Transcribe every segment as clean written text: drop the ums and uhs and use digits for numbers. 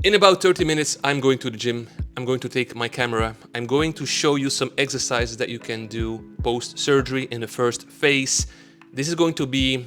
In about 30 minutes, I'm going to the gym. I'm going to take my camera. I'm going to show you some exercises that you can do post-surgery in the first phase. This is going to be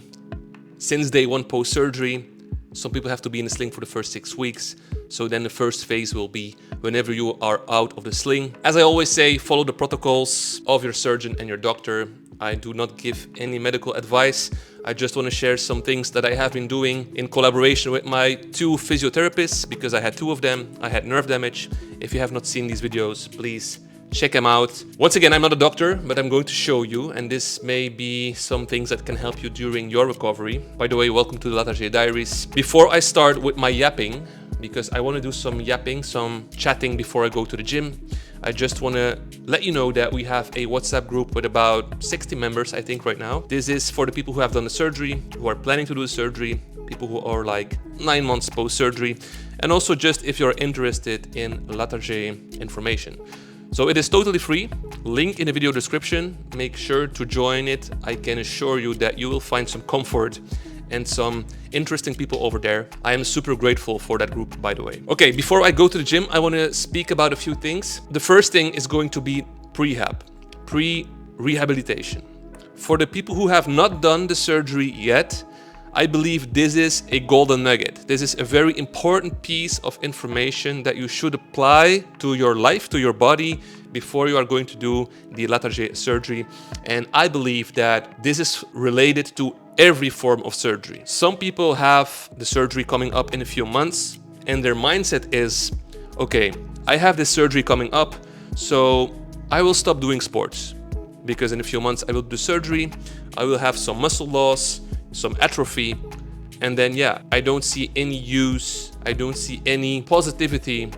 since day one post-surgery. Some people have to be in the sling for the first 6 weeks. So then the first phase will be whenever you are out of the sling. As I always say, follow the protocols of your surgeon and your doctor. I do not give any medical advice. I just want to share some things that I have been doing in collaboration with my 2 physiotherapists, because I had 2 of them. I had nerve damage. If you have not seen these videos, please check them out. Once again, I'm not a doctor, but I'm going to show you, and this may be some things that can help you during your recovery. By the way, welcome to the Latarjet Diaries. Before I start with my yapping, because I want to do some yapping, some chatting before I go to the gym, I just want to let you know that we have a WhatsApp group with about 60 members, I think, right now. This is for the people who have done the surgery, who are planning to do the surgery, people who are like 9 months post-surgery, and also just if you're interested in Latarjet information. So it is totally free, link in the video description. Make sure to join it. I can assure you that you will find some comfort and some interesting people over there. I am super grateful for that group, by the way. Okay, before I go to the gym, I want to speak about a few things. The first thing is going to be prehab, pre-rehabilitation. For the people who have not done the surgery yet, I believe this is a golden nugget. This is a very important piece of information that you should apply to your life, to your body, before you are going to do the Latarjet surgery. And I believe that this is related to every form of surgery. Some people have the surgery coming up in a few months, and their mindset is, okay, I have this surgery coming up, so I will stop doing sports, because in a few months I will do surgery, I will have some muscle loss, some atrophy, and then yeah, I don't see any use, I don't see any positivity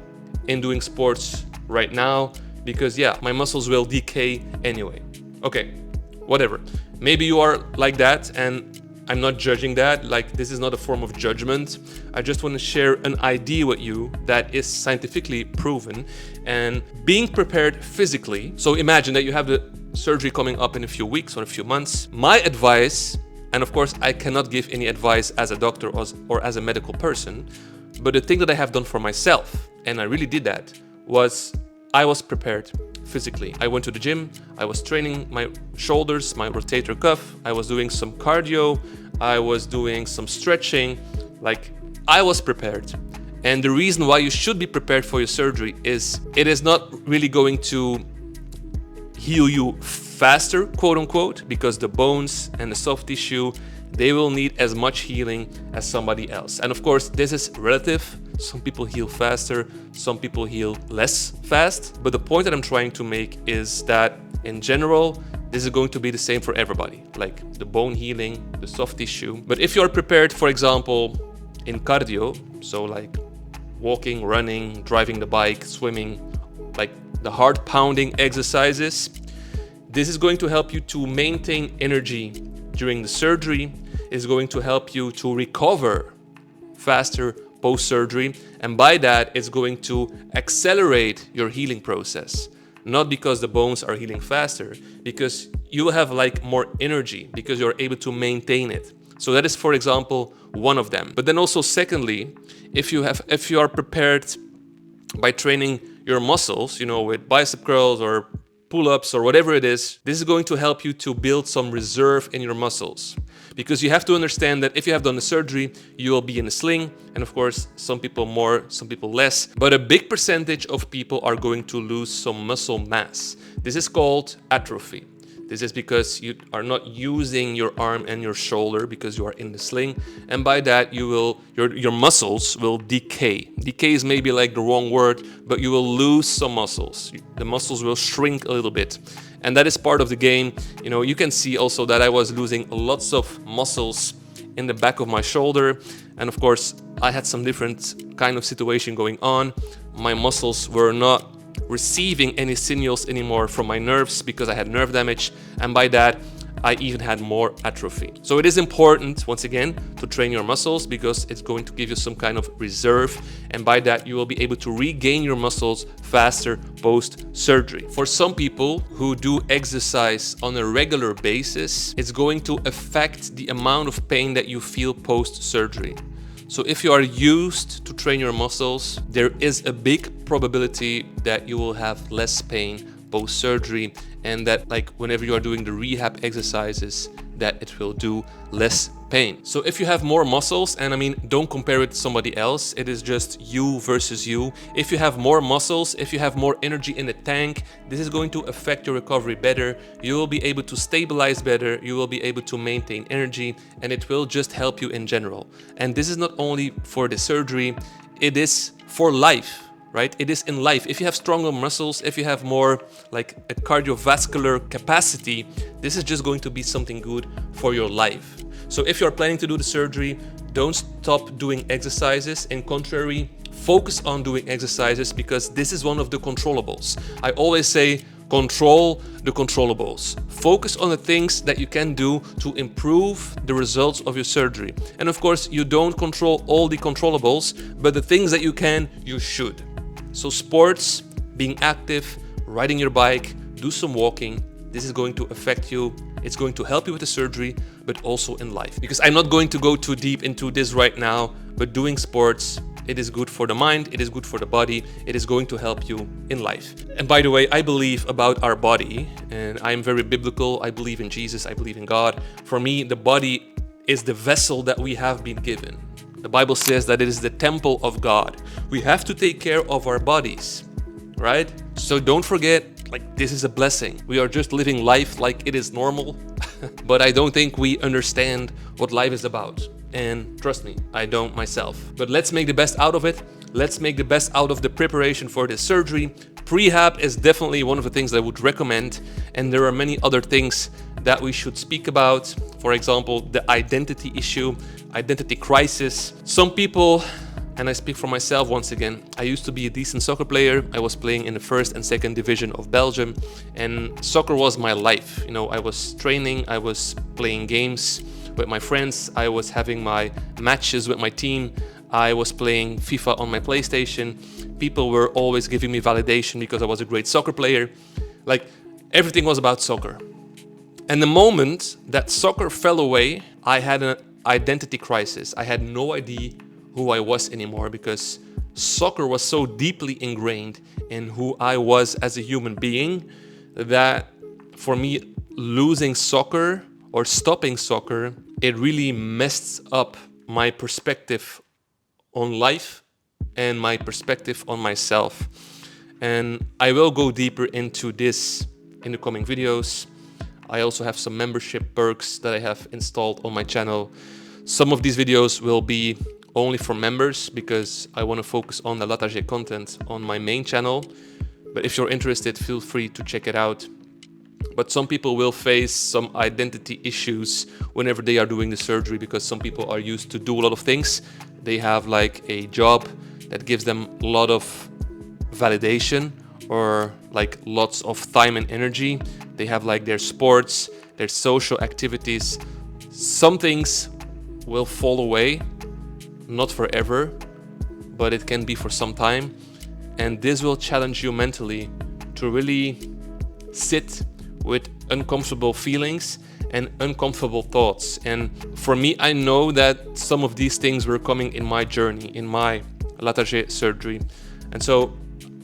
in doing sports right now, because yeah, my muscles will decay anyway. Okay, whatever. Maybe you are like that, and I'm not judging that. Like, this is not a form of judgment. I just want to share an idea with you that is scientifically proven, and being prepared physically. So imagine that you have the surgery coming up in a few weeks or a few months. My advice, and of course I cannot give any advice as a doctor or as a medical person, but the thing that I have done for myself, and I really did that, was I was prepared physically. I went to the gym, I was training my shoulders, my rotator cuff, I was doing some cardio, I was doing some stretching, like I was prepared. And the reason why you should be prepared for your surgery is it is not really going to heal you faster, quote unquote, because the bones and the soft tissue, they will need as much healing as somebody else. And of course, this is relative. Some people heal faster, some people heal less fast. But the point that I'm trying to make is that in general, this is going to be the same for everybody, like the bone healing, the soft tissue. But if you're prepared, for example, in cardio, so like walking, running, driving the bike, swimming, like the heart pounding exercises, this is going to help you to maintain energy during the surgery, is going to help you to recover faster post-surgery, and by that it's going to accelerate your healing process. Not because the bones are healing faster, because you will have like more energy, because you're able to maintain it. So that is, for example, one of them. But then also secondly, if you are prepared by training your muscles, you know, with bicep curls or pull-ups or whatever it is, this is going to help you to build some reserve in your muscles. Because you have to understand that if you have done the surgery, you will be in a sling, and of course, some people more, some people less, but a big percentage of people are going to lose some muscle mass. This is called atrophy. This is because you are not using your arm and your shoulder because you are in the sling, and by that your muscles will decay. Decay is maybe like the wrong word, but you will lose some muscles. The muscles will shrink a little bit, and that is part of the game. You know, you can see also that I was losing lots of muscles in the back of my shoulder, and of course I had some different kind of situation going on. My muscles were not receiving any signals anymore from my nerves because I had nerve damage, and by that I even had more atrophy. So it is important, once again, to train your muscles because it's going to give you some kind of reserve, and by that you will be able to regain your muscles faster post-surgery. For some people who do exercise on a regular basis, it's going to affect the amount of pain that you feel post-surgery. So if you are used to train your muscles, there is a big probability that you will have less pain post-surgery, and that like whenever you are doing the rehab exercises, that it will do less pain. So if you have more muscles, and I mean, don't compare it to somebody else, it is just you versus you. If you have more muscles, if you have more energy in the tank, this is going to affect your recovery better. You will be able to stabilize better, you will be able to maintain energy, and it will just help you in general. And this is not only for the surgery, it is for life. Right? It is in life. If you have stronger muscles, if you have more like a cardiovascular capacity, this is just going to be something good for your life. So if you're planning to do the surgery, don't stop doing exercises. In contrary, focus on doing exercises, because this is one of the controllables. I always say, control the controllables. Focus on the things that you can do to improve the results of your surgery. And of course, you don't control all the controllables, but the things that you can, you should. So sports, being active, riding your bike, do some walking. This is going to affect you. It's going to help you with the surgery, but also in life. Because I'm not going to go too deep into this right now, but doing sports, it is good for the mind, it is good for the body, it is going to help you in life. And by the way, I believe about our body, and I'm very biblical. I believe in Jesus, I believe in God. For me, the body is the vessel that we have been given. The Bible says that it is the temple of God. We have to take care of our bodies, right? So don't forget, like, this is a blessing. We are just living life like it is normal, but I don't think we understand what life is about. And trust me, I don't myself. But let's make the best out of it. Let's make the best out of the preparation for this surgery. Prehab is definitely one of the things I would recommend, and there are many other things that we should speak about. For example, the identity issue, identity crisis. Some people, and I speak for myself once again, I used to be a decent soccer player. I was playing in the first and second division of Belgium, and soccer was my life. You know, I was training, I was playing games with my friends, I was having my matches with my team, I was playing FIFA on my PlayStation. People were always giving me validation because I was a great soccer player. Like, everything was about soccer. And the moment that soccer fell away, I had an identity crisis. I had no idea who I was anymore, because soccer was so deeply ingrained in who I was as a human being that for me, losing soccer or stopping soccer, it really messed up my perspective on life and my perspective on myself. And I will go deeper into this in the coming videos. I also have some membership perks that I have installed on my channel. Some of these videos will be only for members, because I want to focus on the Latarjet content on my main channel. But if you're interested, feel free to check it out. But some people will face some identity issues whenever they are doing the surgery, because some people are used to do a lot of things. They have like a job that gives them a lot of validation, or like lots of time and energy. They have like their sports, their social activities. Some things will fall away, not forever, but it can be for some time. And this will challenge you mentally to really sit with uncomfortable feelings and uncomfortable thoughts. And for me, I know that some of these things were coming in my journey, in my Latarjet surgery. And so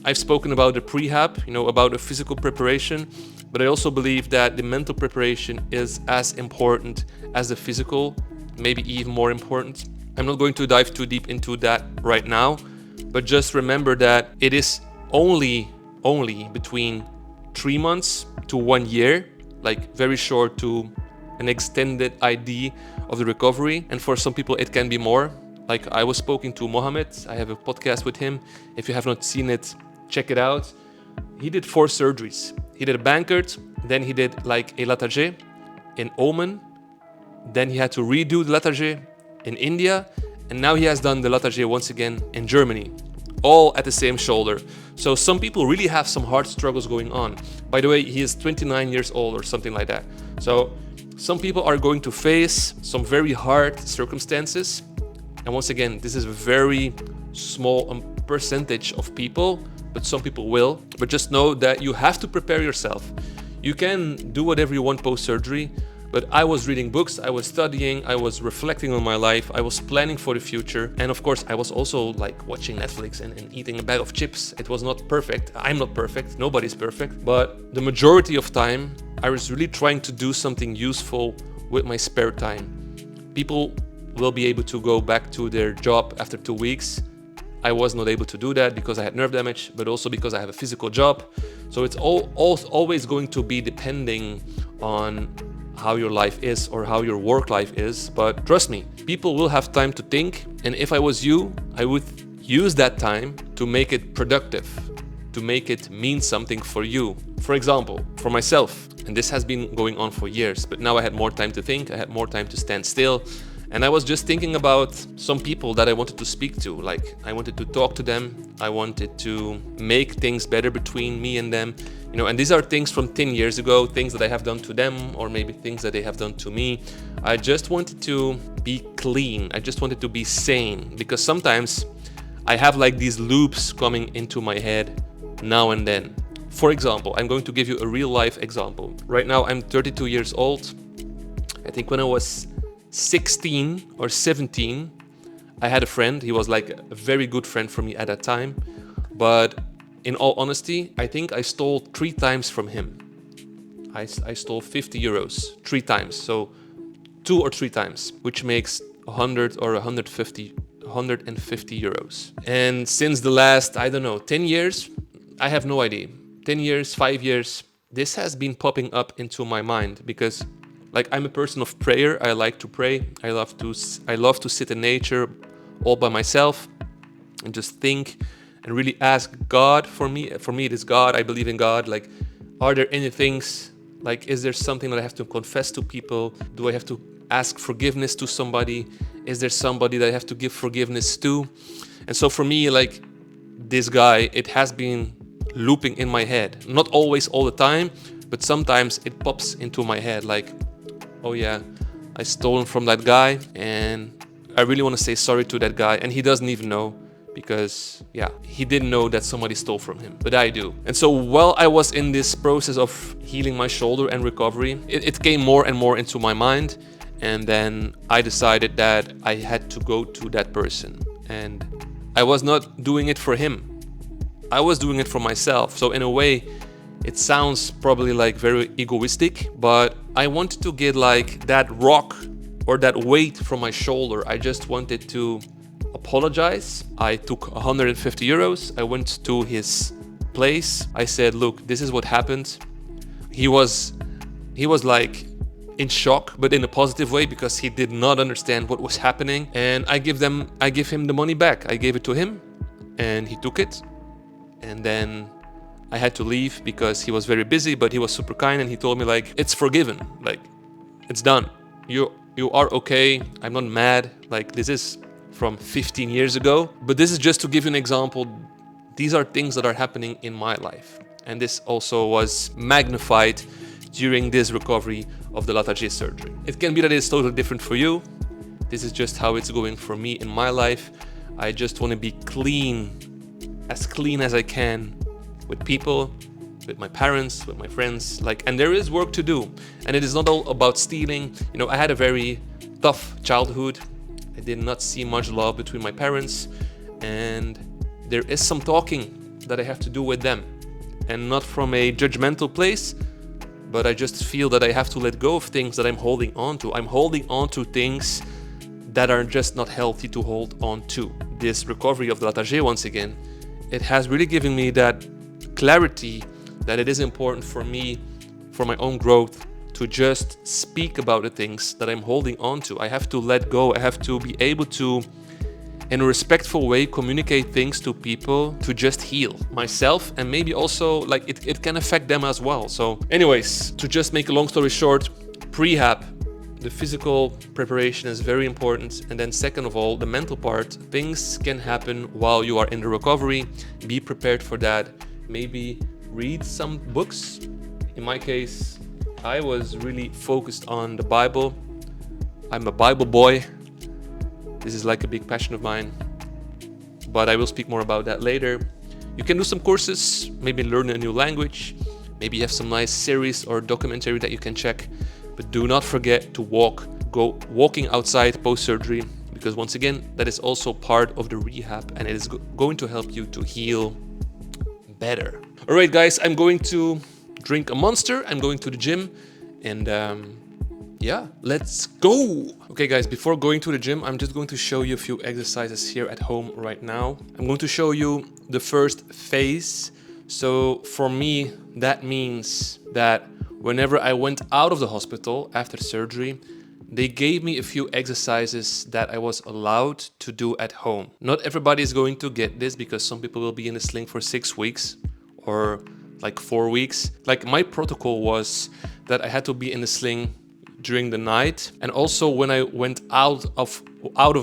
I've spoken about the prehab, you know, about the physical preparation, but I also believe that the mental preparation is as important as the physical, maybe even more important. I'm not going to dive too deep into that right now, but just remember that it is only between 3 months to 1 year, like very short to an extended idea of the recovery. And for some people, it can be more. Like I was speaking to Mohammed, I have a podcast with him. If you have not seen it, check it out. He did 4 surgeries. He did a Bankert, then he did like a Latarjet in Oman, then he had to redo the Latarjet in India, and now he has done the Latarjet once again in Germany, all at the same shoulder. So some people really have some hard struggles going on. By the way, he is 29 years old or something like that. So some people are going to face some very hard circumstances. And once again, this is a very small percentage of people, but some people will. But just know that you have to prepare yourself. You can do whatever you want post-surgery, But I was reading books, I was studying, I was reflecting on my life, I was planning for the future. And of course, I was also like watching Netflix and eating a bag of chips. It was not perfect. I'm not perfect. Nobody's perfect. But the majority of time, I was really trying to do something useful with my spare time. People will be able to go back to their job after 2 weeks. I was not able to do that because I had nerve damage, but also because I have a physical job. So it's always going to be depending on how your life is or how your work life is. But trust me, people will have time to think. And if I was you, I would use that time to make it productive, to make it mean something for you. For example, for myself, and this has been going on for years, but now I had more time to think, I had more time to stand still. And I was just thinking about some people that I wanted to speak to. Like, I wanted to talk to them. I wanted to make things better between me and them. You know, and these are things from 10 years ago, things that I have done to them, or maybe things that they have done to me. I just wanted to be clean. I just wanted to be sane, because sometimes I have like these loops coming into my head now and then. For example, I'm going to give you a real life example. Right now, I'm 32 years old. I think when I was 16 or 17, I had a friend. He was like a very good friend for me at that time. But in all honesty, I think I stole 3 times from him. I stole 50 euros 3 times. So 2 or 3 times, which makes 100 or 150 euros. And since the last, I don't know, 10 years, I have no idea. 10 years, 5 years, this has been popping up into my mind because like I'm a person of prayer. I like to pray. I love to sit in nature all by myself and just think and really ask God for me. For me, it is God. I believe in God. Like, are there any things, like, is there something that I have to confess to people? Do I have to ask forgiveness to somebody? Is there somebody that I have to give forgiveness to? And so for me, like this guy, it has been looping in my head. Not always all the time, but sometimes it pops into my head like, oh yeah, I stole from that guy and I really want to say sorry to that guy. And he doesn't even know because, yeah, he didn't know that somebody stole from him, but I do. And so while I was in this process of healing my shoulder and recovery, it came more and more into my mind. And then I decided that I had to go to that person. And I was not doing it for him. I was doing it for myself. So in a way, it sounds probably like very egoistic, but I wanted to get like that rock or that weight from my shoulder. I just wanted to apologize. I took 150 euros. I went to his place. I said, look, this is what happened. He was like in shock, but in a positive way, because he did not understand what was happening. And I give him the money back. I gave it to him and he took it. And then I had to leave because he was very busy, but he was super kind and he told me like, it's forgiven, like it's done. You are okay. I'm not mad. Like, this is from 15 years ago, but this is just to give you an example. These are things that are happening in my life. And this also was magnified during this recovery of the Latarjet surgery. It can be that it's totally different for you. This is just how it's going for me in my life. I just want to be clean as I can with people, with my parents, with my friends, like, and there is work to do. And it is not all about stealing. You know, I had a very tough childhood. I did not see much love between my parents, and there is some talking that I have to do with them, and not from a judgmental place, but I just feel that I have to let go of things that I'm holding on to. I'm holding on to things that are just not healthy to hold on to. This recovery of the Latarjet, once again, it has really given me that clarity that it is important for me, for my own growth, to just speak about the things that I'm holding on to. I have to let go. I have to be able to, in a respectful way, communicate things to people to just heal myself, and maybe also like it can affect them as well. So anyways, to just make a long story short, prehab, the physical preparation is very important. And then second of all, the mental part. Things can happen while you are in the recovery. Be prepared for that. Maybe read some books. In my case, I was really focused on the Bible. I'm a Bible boy. This is like a big passion of mine, but I will speak more about that later. You can do some courses, maybe learn a new language. Maybe you have some nice series or documentary that you can check. But do not forget to go walking outside post-surgery, because once again, that is also part of the rehab, and it is going to help you to heal better. All right, guys, I'm going to drink a Monster. I'm going to the gym, and yeah, let's go. Okay, guys, before going to the gym, I'm just going to show you a few exercises here at home right now. I'm going to show you the first phase. So for me, that means that whenever I went out of the hospital after surgery, they gave me a few exercises that I was allowed to do at home. Not everybody is going to get this, because some people will be in a sling for 6 weeks or like 4 weeks. Like, my protocol was that I had to be in a sling during the night, and also when I went out of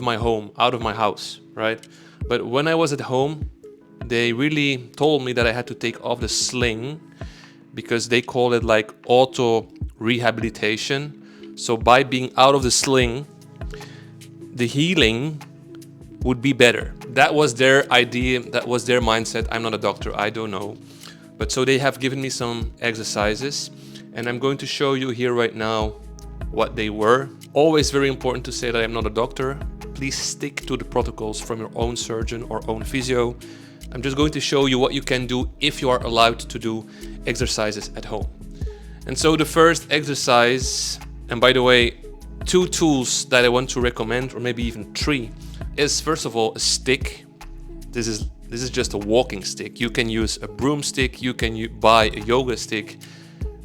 my home, out of my house, right? But when I was at home, they really told me that I had to take off the sling, because they call it like auto rehabilitation. So by being out of the sling, the healing would be better. That was their idea, that was their mindset. I'm not a doctor, I don't know. But so they have given me some exercises, and I'm going to show you here right now what they were. Always very important to say that I'm not a doctor. Please stick to the protocols from your own surgeon or own physio. I'm just going to show you what you can do if you are allowed to do exercises at home. And so the first exercise, and by the way, 2 tools that I want to recommend, or maybe even 3, is first of all a stick. This is just a walking stick. You can use a broomstick, you can buy a yoga stick.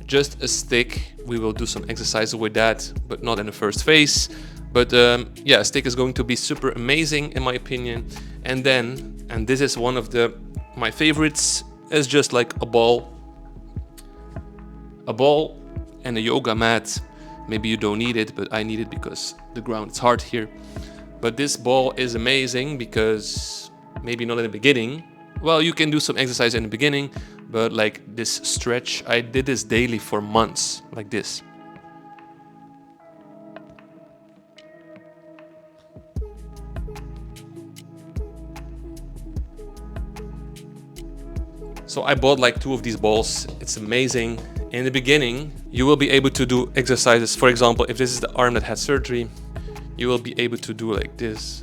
Just a stick. We will do some exercises with that, but not in the first phase. But yeah, a stick is going to be super amazing in my opinion. And then, and this is one of my favorites, is just like a ball and a yoga mat. Maybe you don't need it, but I need it because the ground is hard here. But this ball is amazing because maybe not in the beginning. Well, you can do some exercise in the beginning, but like this stretch, I did this daily for months, like this. So I bought like 2 of these balls. It's amazing. In the beginning, you will be able to do exercises. For example, if this is the arm that had surgery, you will be able to do like this.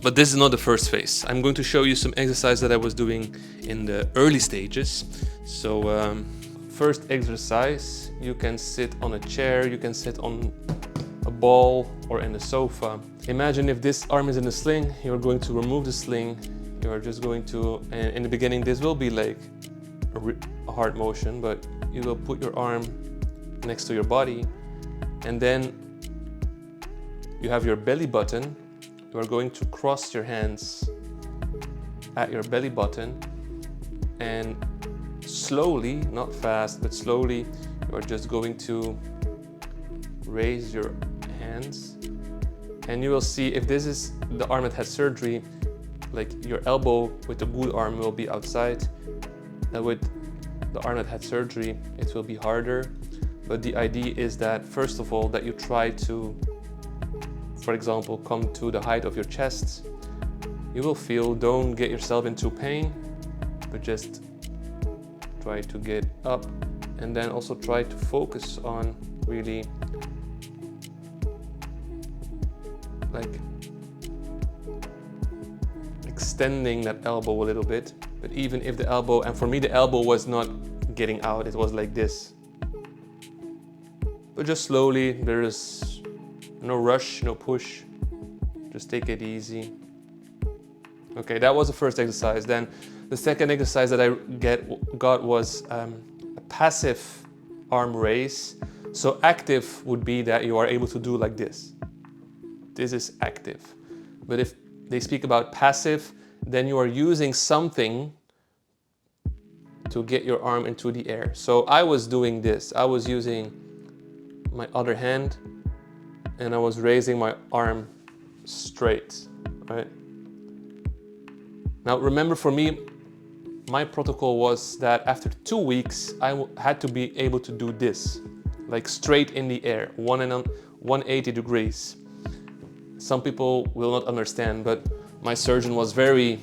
But this is not the first phase. I'm going to show you some exercise that I was doing in the early stages. So first exercise, you can sit on a chair, you can sit on a ball or in a sofa. Imagine if this arm is in a sling, you're going to remove the sling. You're just going to, and in the beginning this will be like a hard motion, but you will put your arm next to your body, and then you have your belly button. You are going to cross your hands at your belly button, and slowly, not fast, but slowly, you are just going to raise your hands, and you will see if this is the arm that had surgery, like your elbow with the good arm will be outside, and with the arm that had surgery, it will be harder. But the idea is that, first of all, that you try to, for example, come to the height of your chest. You will feel, don't get yourself into pain, but just try to get up, and then also try to focus on really like extending that elbow a little bit. But even if the elbow, and for me the elbow was not getting out, it was like this. But just slowly, there is no rush, no push, just take it easy. Okay, that was the first exercise. Then the second exercise that I got was a passive arm raise. So active would be that you are able to do like this. This is active. But if they speak about passive, then you are using something to get your arm into the air. So I was doing this. I was using my other hand and I was raising my arm straight, right? Now remember, for me, my protocol was that after 2 weeks, I had to be able to do this, like straight in the air, 180 degrees. Some people will not understand, but my surgeon was very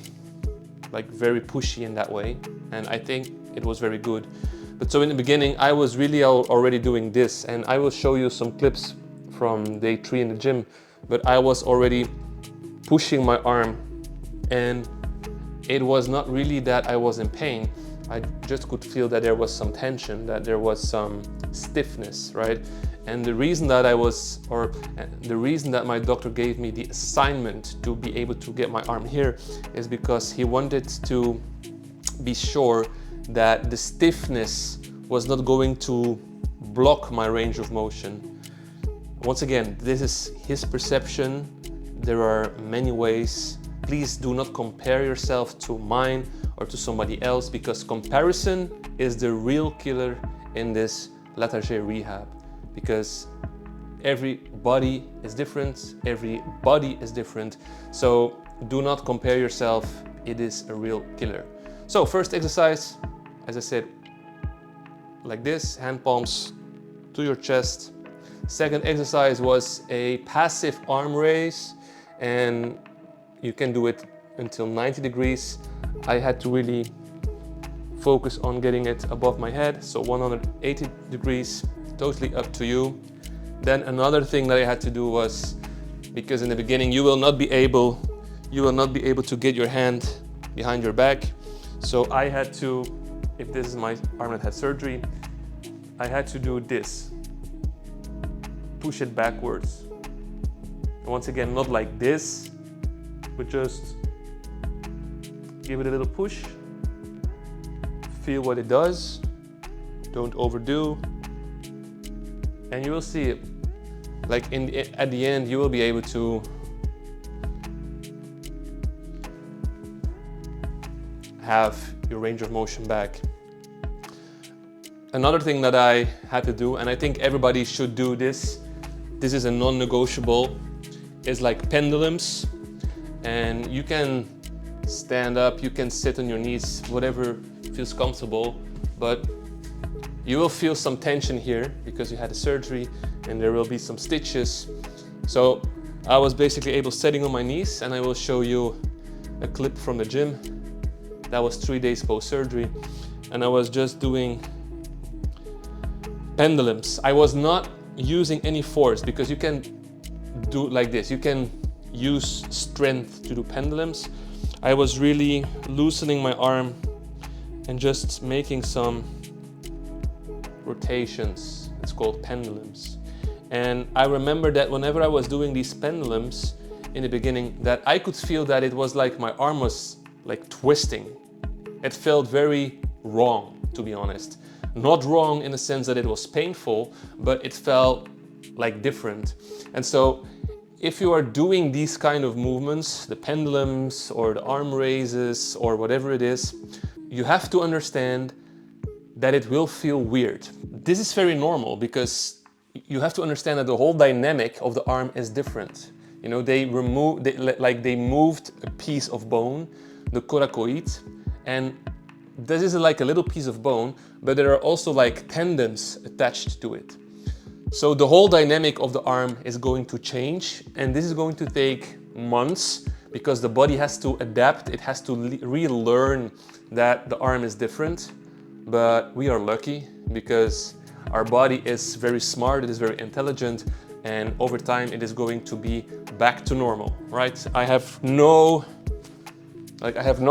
pushy in that way. And I think it was very good. But so in the beginning, I was really already doing this, and I will show you some clips from day 3 in the gym, but I was already pushing my arm, and it was not really that I was in pain. I just could feel that there was some tension, that there was some stiffness, right? And the reason that the reason that my doctor gave me the assignment to be able to get my arm here is because he wanted to be sure that the stiffness was not going to block my range of motion. Once again, this is his perception. There are many ways. Please do not compare yourself to mine or to somebody else, because comparison is the real killer in this Latarjet rehab, because every body is different, every body is different. So do not compare yourself. It is a real killer. So first exercise, as I said, like this, hand palms to your chest. Second exercise was a passive arm raise, and you can do it until 90 degrees. I had to really focus on getting it above my head, so 180 degrees, totally up to you. Then another thing that I had to do was, because in the beginning you will not be able to get your hand behind your back. So I had to, if this is my arm that had surgery, I had to do this. Push it backwards. And once again, not like this, but just give it a little push. Feel what it does. Don't overdo. And you will see it. Like at the end, you will be able to have your range of motion back. Another thing that I had to do, and I think everybody should do this, this is a non-negotiable, is like pendulums. And you can stand up, you can sit on your knees, whatever feels comfortable, but you will feel some tension here because you had a surgery and there will be some stitches. So I was basically able sitting on my knees, and I will show you a clip from the gym. That was 3 days post-surgery, and I was just doing pendulums. I was not using any force, because you can do like this. You can use strength to do pendulums. I was really loosening my arm and just making some rotations. It's called pendulums. And I remember that whenever I was doing these pendulums in the beginning, that I could feel that it was like my arm was like twisting. It felt very wrong, to be honest. Not wrong in the sense that it was painful, but it felt like different. And so if you are doing these kind of movements, the pendulums or the arm raises or whatever it is, you have to understand that it will feel weird. This is very normal, because you have to understand that the whole dynamic of the arm is different. You know, they moved a piece of bone, the coracoid, and this is like a little piece of bone, but there are also like tendons attached to it. So the whole dynamic of the arm is going to change, and this is going to take months, because the body has to adapt. It has to relearn that the arm is different. But we are lucky, because our body is very smart, it is very intelligent, and over time it is going to be back to normal, right? I have no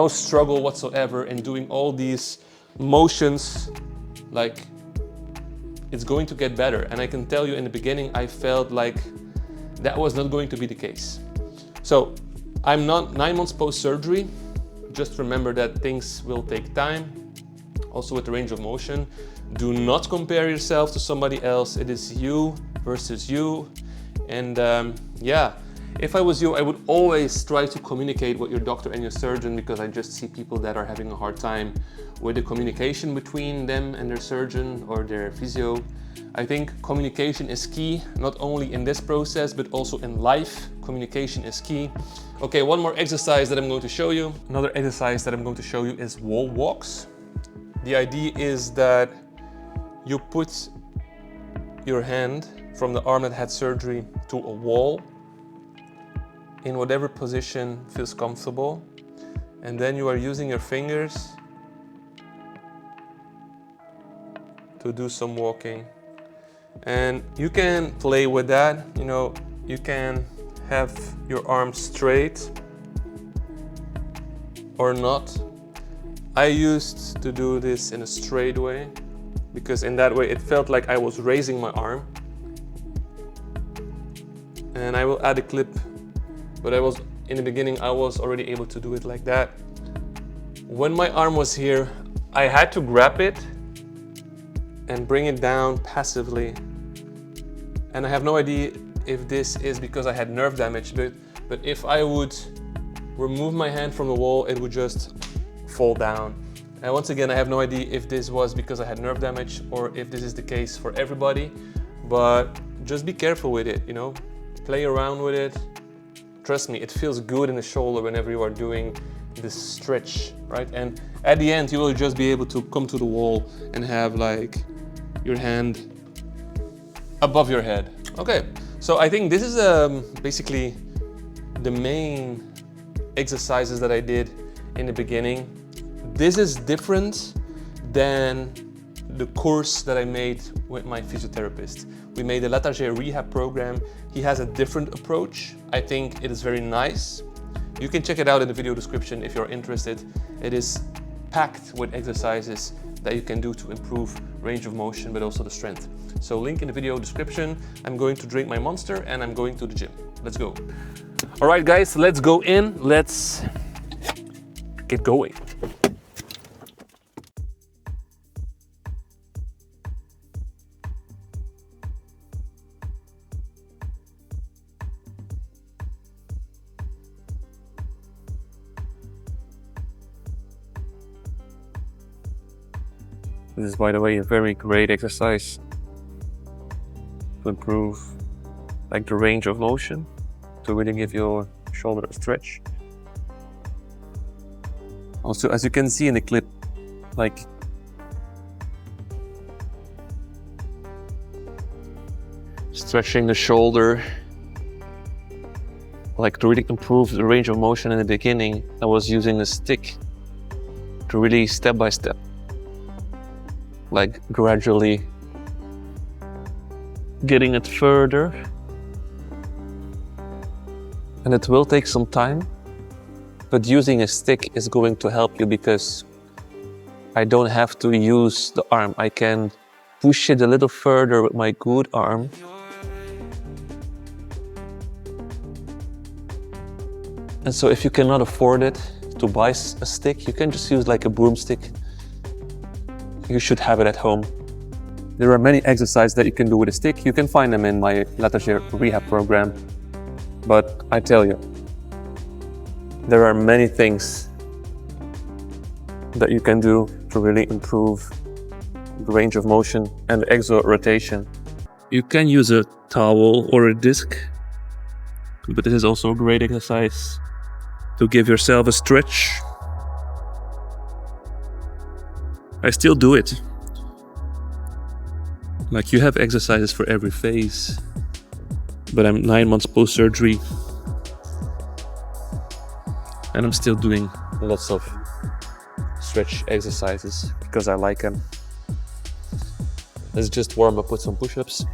struggle whatsoever in doing all these motions. Like, it's going to get better. And I can tell you, in the beginning, I felt like that was not going to be the case. So I'm not 9 months post-surgery. Just remember that things will take time. Also with the range of motion, do not compare yourself to somebody else. It is you versus you. And yeah, if I was you, I would always try to communicate with your doctor and your surgeon, because I just see people that are having a hard time with the communication between them and their surgeon or their physio. I think communication is key, not only in this process, but also in life. Communication is key. Okay, one more exercise that I'm going to show you. Another exercise that I'm going to show you is wall walks. The idea is that you put your hand from the arm that had surgery to a wall in whatever position feels comfortable, and then you are using your fingers to do some walking. And you can play with that, you know, you can have your arms straight or not. I used to do this in a straight way because in that way it felt like I was raising my arm. And I will add a clip, but in the beginning I was already able to do it like that. When my arm was here, I had to grab it and bring it down passively. And I have no idea if this is because I had nerve damage, but if I would remove my hand from the wall, it would just fall down. And once again, I have no idea if this was because I had nerve damage or if this is the case for everybody, but just be careful with it, you know, play around with it. Trust me, it feels good in the shoulder whenever you are doing this stretch, right? And at the end, you will just be able to come to the wall and have like your hand above your head. Okay, so I think this is basically the main exercises that I did in the beginning. This is different than the course that I made with my physiotherapist. We made a Latarjet rehab program. He has a different approach. I think it is very nice. You can check it out in the video description if you're interested. It is packed with exercises that you can do to improve range of motion, but also the strength. So link in the video description. I'm going to drink my Monster and I'm going to the gym. Let's go. All right, guys, let's go in. Let's get going. This is, by the way, a very great exercise to improve like the range of motion, to really give your shoulder a stretch. Also, as you can see in the clip, like stretching the shoulder, like to really improve the range of motion in the beginning, I was using a stick to really step by step, like gradually getting it further. And it will take some time, but using a stick is going to help you because I don't have to use the arm. I can push it a little further with my good arm. And so if you cannot afford it to buy a stick, you can just use like a broomstick. You should have it at home. There are many exercises that you can do with a stick. You can find them in my Latarjet rehab program. But I tell you, there are many things that you can do to really improve the range of motion and the exo rotation. You can use a towel or a disc, but this is also a great exercise to give yourself a stretch. I still do it. Like, you have exercises for every phase, but I'm 9 months post-surgery and I'm still doing lots of stretch exercises because I like them. Let's just warm up with some push-ups.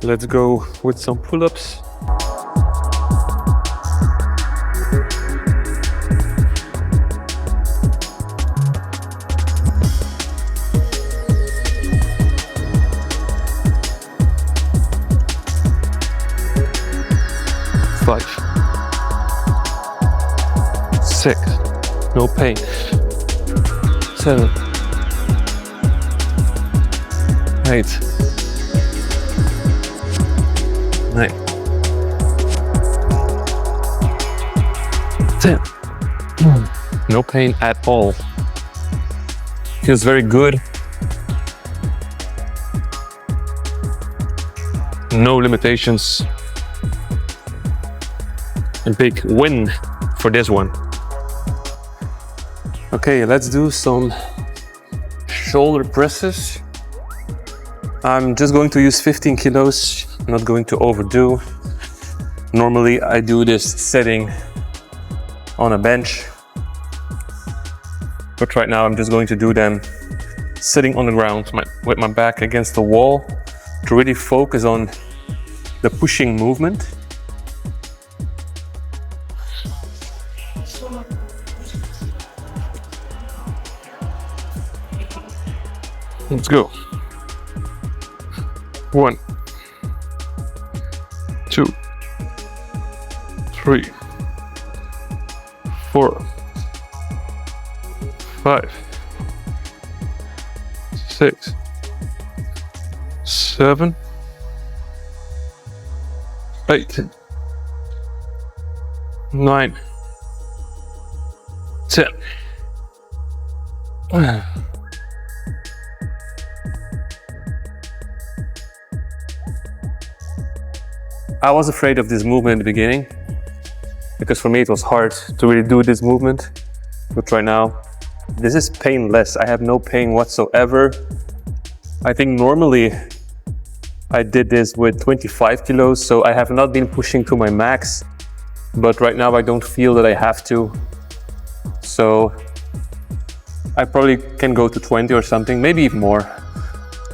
Let's go with some pull-ups. Five, 6, no pain. 7, 8, 9, 10. No pain at all. Feels very good. No limitations. A big win for this one. Okay, let's do some shoulder presses. I'm just going to use 15 kilos, not going to overdo. Normally I do this sitting on a bench, but right now I'm just going to do them sitting on the ground with my back against the wall to really focus on the pushing movement. Let's go. 1, 2, 3, 4, 5, 6, 7, 8, 9, 10. I was afraid of this movement in the beginning because for me it was hard to really do this movement, but right now this is painless. I have no pain whatsoever. I think normally I did this with 25 kilos, so I have not been pushing to my max, but right now I don't feel that I have to. So I probably can go to 20 or something, maybe even more.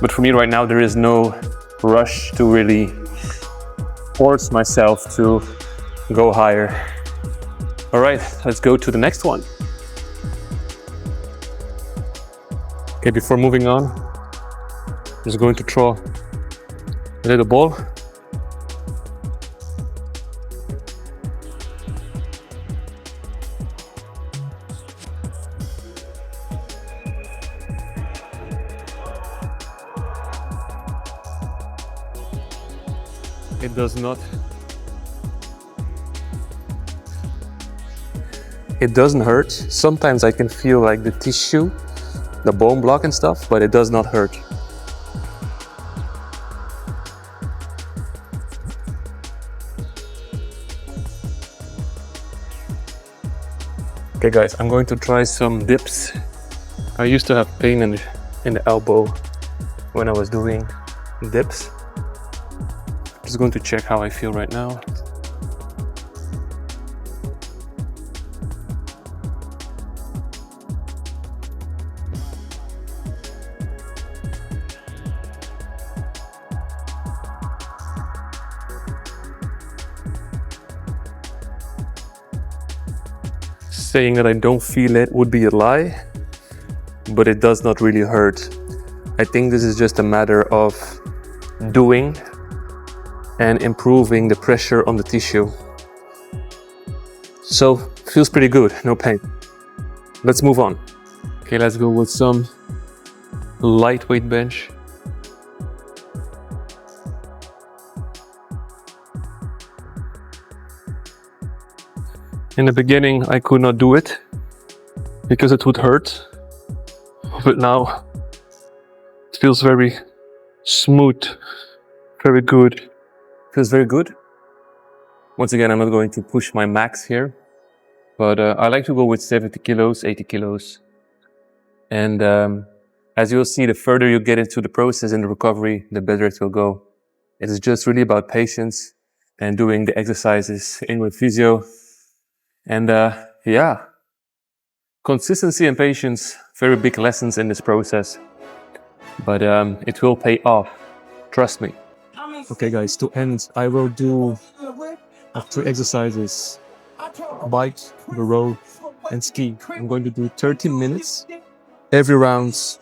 But for me right now there is no rush to really force myself to go higher. All right, let's go to the next one. Okay, before moving on, I'm just going to throw a little ball. It doesn't hurt. Sometimes I can feel like the tissue, the bone block and stuff, but it does not hurt. Okay guys, I'm going to try some dips. I used to have pain in the elbow when I was doing dips. Just going to check how I feel right now. Saying that I don't feel it would be a lie, but it does not really hurt. I think this is just a matter of doing and improving the pressure on the tissue. So, feels pretty good, no pain. Let's move on. Okay, let's go with some lightweight bench. In the beginning, I could not do it because it would hurt, but now it feels very smooth, very good. Feels very good. Once again, I'm not going to push my max here, but I like to go with 70 kilos, 80 kilos. And as you'll see, the further you get into the process and the recovery, the better it will go. It is just really about patience and doing the exercises in with physio. And yeah, consistency and patience, very big lessons in this process, but it will pay off, trust me. Okay guys, to end, I will do 3 exercises: bike, the row, and ski. I'm going to do 30 minutes. Every round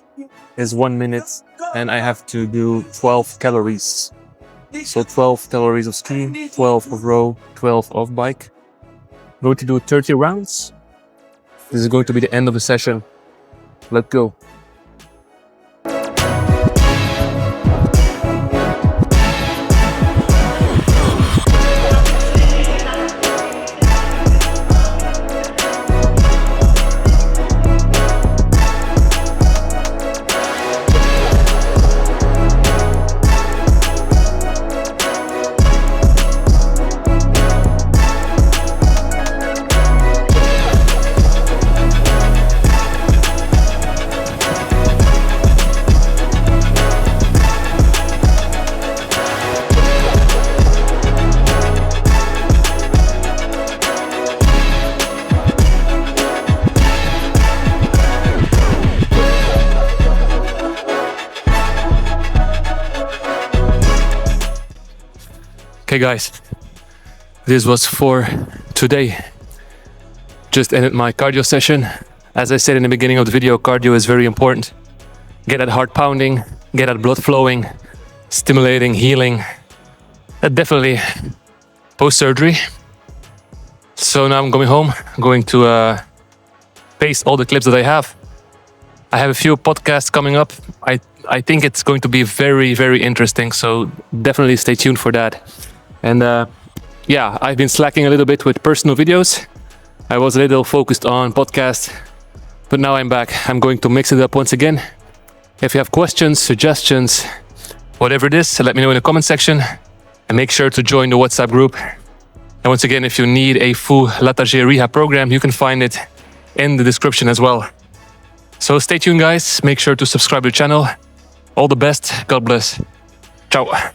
is 1 minute, and I have to do 12 calories. So 12 calories of ski, 12 of row, 12 of bike. I'm going to do 30 rounds. This is going to be the end of the session. Let's go. Okay guys, this was for today. Just ended my cardio session. As I said in the beginning of the video, cardio is very important. Get that heart pounding, get that blood flowing, stimulating, healing. That definitely post-surgery. So now I'm going home. I'm going to paste all the clips that I have. I have a few podcasts coming up. I think it's going to be very, very interesting. So definitely stay tuned for that. And yeah, I've been slacking a little bit with personal videos. I was a little focused on podcasts, but now I'm back. I'm going to mix it up once again. If you have questions, suggestions, whatever it is, let me know in the comment section. And make sure to join the WhatsApp group. And once again, if you need a full Latarjet rehab program, you can find it in the description as well. So stay tuned, guys. Make sure to subscribe to the channel. All the best. God bless. Ciao.